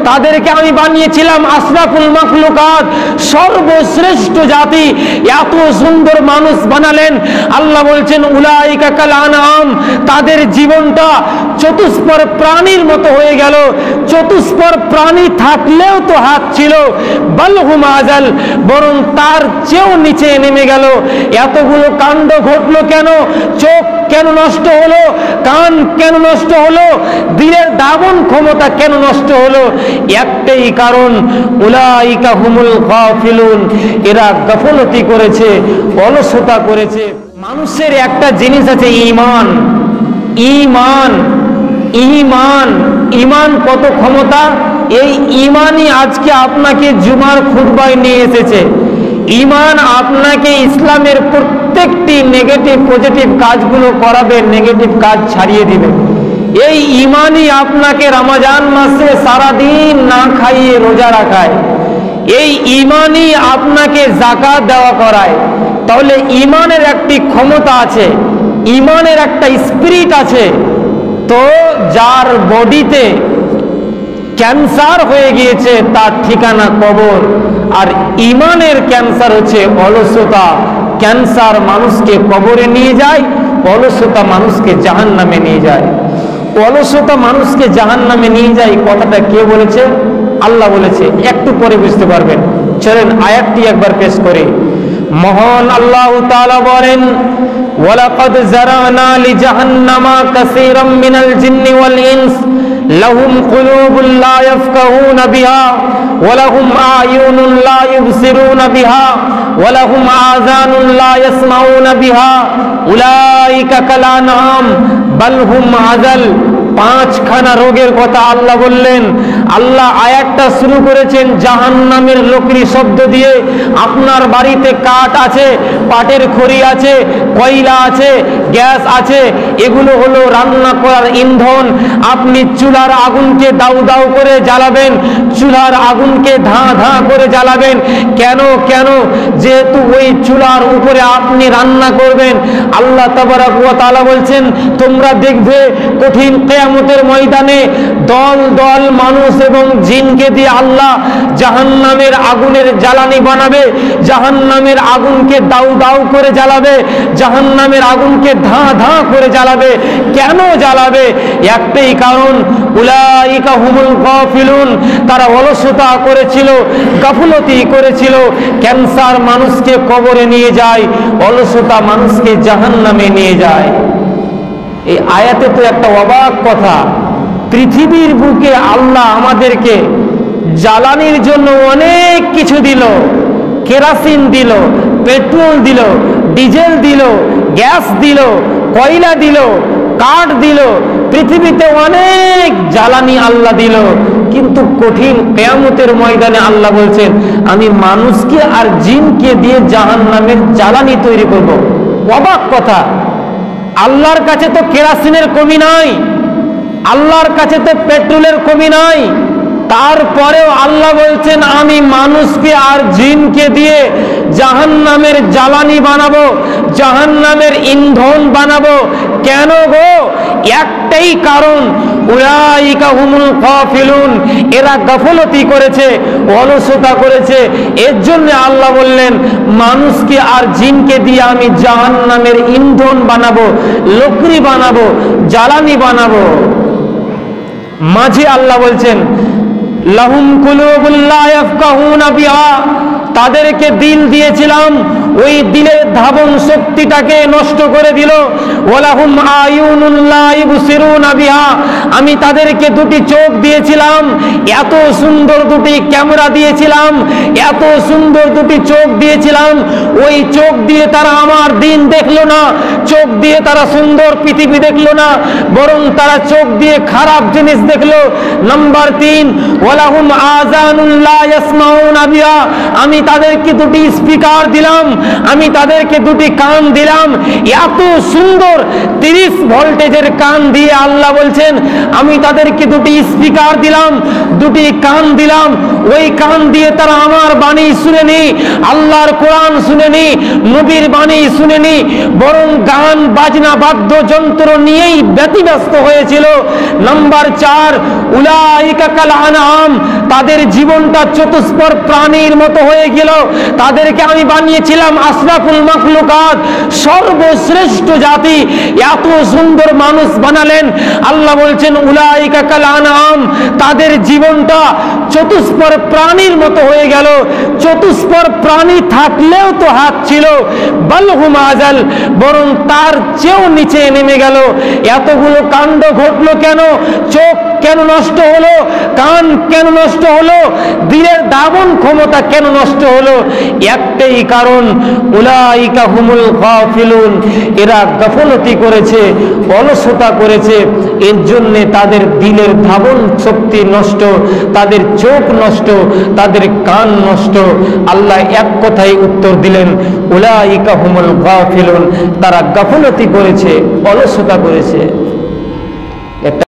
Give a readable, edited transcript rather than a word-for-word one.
তাদেরকে আমি বানিয়েছিলাম আশরাফুল মাখলুকাত, সর্বশ্রেষ্ঠ জাতি। এত সুন্দর মানুষ বানালেন। আল্লাহ বলছেন উলাইকা কাল আনআম, তাদের জীবনটা চতুষ্পর প্রাণীর মতো হয়ে গেল। চতুষ্পর প্রাণী থাকলেও তো হাত ছিল, বালহুম আজাল, বরং তার চেয়েও নিচে নেমে গেল। এতগুলো কাণ্ড ঘটলো কেন? চোখ কেন নষ্ট হলো? কান কেন নষ্ট হলো? দিলের দাবন ক্ষমতা কেন নষ্ট হলো? একটাই কারণ, উলাইকা হুমুল গাফিলুন, এরা গাফলতি করেছে, অলসতা করেছে। মানুষের একটা জিনিস আছে, ঈমান। ঈমান ঈমান ঈমান কত ক্ষমতা! এই ঈমানই আজকে আপনাকে জুমার খুতবায় নিয়ে এসেছে। ঈমান আপনাকে ইসলামের প্রত্যেকটি নেগেটিভ পজিটিভ কাজগুলো করাবে, নেগেটিভ কাজ ছাড়িয়ে দিবে। এই ঈমানই আপনাকে রমজান মাসে সারাদিন না খাইয়ে রোজা রাখায়। এই ঈমানই আপনাকে যাকাত দেওয়া করায়। তাহলে ঈমানের একটি ক্ষমতা আছে, ঈমানের একটা স্পিরিট আছে। তো যার বডিতে ক্যান্সার হয়ে গিয়েছে তার ঠিকানা কবর, আর ঈমানের ক্যান্সার হচ্ছে অলসতা। ক্যান্সার মানুষকে কবরে নিয়ে যায়, অলসতা মানুষকে জাহান্নামে নিয়ে যায়। অলসতা মানুষকে জাহান্নামে নিয়ে যায়, কথাটা কে বলেছে? আল্লাহ বলেছে। একটু পরে বুঝতে পারবেন। চলেন আয়াতটি একবার পেশ করি। মহান আল্লাহ তাআলা বলেন, ওয়ালাকাদ যারানা লিজাহান্নামা কাসীরাম মিনাল জিন্নি ওয়াল ইনস লাহুম কুলুবুন লা ইয়াফকাহুনা বিহা ওয়া লাহুম আ'য়ুনুন লা ইবসিরুনা বিহা ওয়া লাহুম আযানুন লা ইয়াসমাউনা বিহা উলাইকা কাল আনআম বাল হুম আযাল। পাঁচখানা রোগের কথা আল্লাহ বললেন। আল্লাহ আয়াতটা শুরু করেছেন জাহান্নামের লোকরি শব্দ দিয়ে। আপনার বাড়িতে কাঠ আছে, পাটের খড়ি আছে, কয়লা আছে, গ্যাস আছে, এগুলো হলো রান্না করার ইন্ধন। আপনি চুলার আগুনকে দাউ দাউ করে জ্বালাবেন, চুলার আগুনকে ধাঁ ধাঁ করে জ্বালাবেন। কেন? যেহেতু ওই চুলার উপরে আপনি রান্না করবেন। আল্লাহ তাবারাক ওয়া তাআলা বলছেন, তোমরা দেখবে কঠিন কিয়ামতের ময়দানে দল দল মানুষ এবং জিনকে দিয়ে আল্লাহ জাহান্নামের আগুনের জ্বালানি বানাবে। জাহান্নামের আগুনকে দাউ দাউ করে জ্বালাবে, জাহান্নামের আগুনকে ধাঁ ধাঁ করে জ্বালাবে। কেন জ্বালাবে? একটাই কারণ, উলাইকা হুমুল গাফিলুন, তারা অলসতা করেছিল, গাফলতি করেছিল। ক্যান্সার মানুষকে কবরে নিয়ে যায়, অলসতা মানুষকে জাহান্নামে নিয়ে যায়। এই আয়াতে তো একটা অবাক কথা। পৃথিবীর বুকে আল্লাহ আমাদেরকে জ্বালানির জন্য অনেক কিছু দিল। কেরাসিন দিল, পেট্রোল দিল, ডিজেল দিল, গ্যাস দিল, কয়লা দিল, কাঠ দিল। পৃথিবীতে অনেক জ্বালানি আল্লাহ দিল, কিন্তু কঠিন কিয়ামতের ময়দানে আল্লাহ বলছেন, আমি মানুষকে আর জিনকে দিয়ে জাহান্নামের জ্বালানি তৈরি করব। অবাক কথা। আল্লাহর কাছে তো কেরাসিনের কমি নাই, আল্লাহর কাছে তো পেট্রোলের কমি নাই। তারপরেও আল্লাহ বলছেন, আমি মানুষকে আর জিনকে দিয়ে জাহান্নামের জ্বালানি বানাবো, জাহান্নামের ইন্ধন বানাবো। কেন গো? একটাই কারণ, উলাইকা হুমুল গাফিলুন, এরা গাফলতি করেছে, অলসতা করেছে। এর জন্য আল্লাহ বললেন, মানুষকে আর জিনকে দিয়ে আমি জাহান্নামের ইন্ধন বানাবো, লকড়ি বানাবো, জ্বালানি বানাবো। মাঝে আল্লাহ বলছেন, লাহুম কুলুবুন লা ইয়াফকাহুনা বিহা, তাদেরকে দিল দিয়েছিলাম, ওই দিলের ধাবন শক্তিটাকে নষ্ট করে দিল। ওয়ালাহুম আয়ুনুন লা ইবসিরুনা বিহা, আমি তাদেরকে দুটি চোখ দিয়েছিলাম, এত সুন্দর দুটি ক্যামেরা দিয়েছিলাম, এত সুন্দর দুটি চোখ দিয়েছিলাম। ওই চোখ দিয়ে তারা আমার দিন দেখলো না, চোখ দিয়ে তারা সুন্দর পৃথিবী দেখলো না, বরং তারা চোখ দিয়ে খারাপ জিনিস দেখলো। নাম্বার 3, ওয়ালাহুম আযানুন লা ইয়াসমাউনা বিহা, আমি তাদেরকে দুটি স্পিকার দিলাম, আমি তাদেরকে দুটি কান দিলাম, এত সুন্দর 30 ভোল্টেজের কান দিয়ে আল্লাহ বলছেন আমি তাদেরকে দুটি স্পিকার দিলাম, দুটি কান দিলাম। ওই কান দিয়ে তারা আমার বাণী শুনেনি, আল্লাহর কোরআন শুনেনি, নবীর বাণী শুনেনি, বরং গান বাজনা বাদ্যযন্ত্র নিয়েই ব্যতিব্যস্ত হয়েছিল। নাম্বার 4, উলাইকা কাল আনআম, তাদের জীবনটা চতুষ্পদ প্রাণীর মতো হয়ে গেল। তাদেরকে আমি বানিয়েছিলাম আশরাফুল মাখলুকাত, সর্বশ্রেষ্ঠ জাতি। এত সুন্দর মানুষ বানালেন। আল্লাহ বলছেন উলাইকা কাল আনআম, তাদের জীবনটা চতুষ্পদ প্রাণীর মতো হয়ে গেল। চতুষ্পদ প্রাণী থাকলেও তো হাত ছিল, বালহুম আযাল, বরং তার চেয়েও নিচে নেমে গেল। এতগুলো কাণ্ড ঘটলো কেন? চোখ কেন নষ্ট হলো? কান কেন নষ্ট হলো? দিলের দাবন ক্ষমতা কেন নষ্ট হলো? একটাই কারণ, উলাইকা হুমুল গাফিলুন, এরা গাফলতি করেছে, অলসতা করেছে। এর জন্য তাদের দিলের ধাবন শক্তি নষ্ট, তাদের চোখ নষ্ট, তাদের কান নষ্ট। আল্লাহ এক কথায় উত্তর দিলেন উলাইকা হুমুল গাফিলুন, তারা গাফলতি করেছে, অলসতা করেছে।